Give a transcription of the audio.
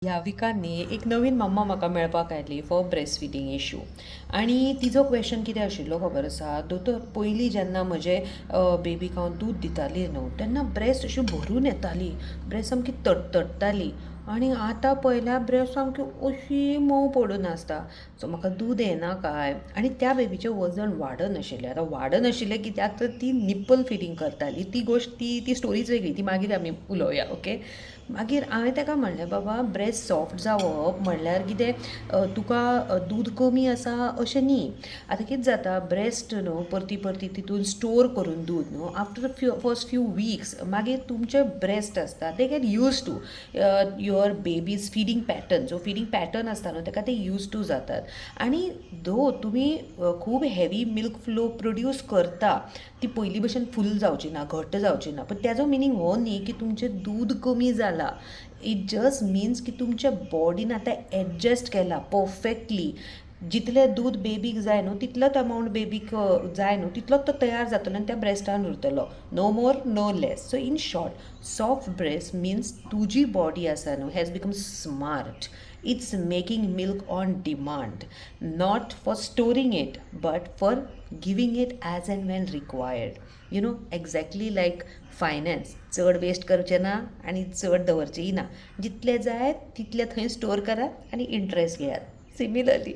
ह्या विकांनी एक नवीन मम्मा म्हाका मेळपाक oily for breast feeding issue आनी तिजो क्वेश्चन कितें आशिल्लो खबर आसा दोतोर पयलीं जेन्ना म्हजे बेबीक हांव दूद दिताली न्हू तेन्ना ब्रेस्ट अशी भरून येताली ब्रेस्ट सामकी तडतडटाली आनी आतां पळयल्यार ब्रेस्ट सामकी अशी मोव पडून आसता सो म्हाका दूद येना काय आनी त्या बेबीचें वजन वाडनाशिल्लें आतां वाडनाशिल्लें कित्याक तर ती निप्पल फिडींग करताली ती गोश्ट ती स्टोरीच वेगळी ती मागीर आमी उलोवया ओके मागीर हांवें ताका म्हणलें बाबा ब्रेस्ट सॉफ्ट जावप म्हणल्यार कितें तुका दूद कमी आसा अशें न्ही आतां कितें जाता ब्रेस्ट न्हू परती परती तितून स्टोर करून दूद न्हू आफ्टर फर्स्ट फ्यू वीक्स मागीर तुमचे ब्रेस्ट आसता ते get use to your babies feeding pattern जो फिडींग पॅटर्न आसता न्हू ताका ते यूज टू जातात आनी दो तुमी खूब हेवी मिल्क फ्लो प्रोड्यूस करता ती पयलीं भशेन फूल जावची ना घट्ट जावची ना पण त्याचो मिनींग हो न्ही की तुमचें दूद कमी जालां इट जस्ट मिन्स की तुमच्या बॉडीन आतां एडजस्ट केला परफेक्टली जितलें दूद बेबीक जाय न्हू तितलोच अमावंट बेबीक जाय न्हू तितलोच तो तयार जातलो आनी त्या ब्रेस्टान उरतलो no more no less so in short soft breast means तुजी बॉडी आसा now has become smart it's making milk on demand not for storing it but for giving it as and when required you know exactly like finance चड waste करचें ना आनी चड दवरचेंय ना जितलें जाय तितलें थंय स्टोर करात आनी इंट्रस्ट घेयात सिमिलरली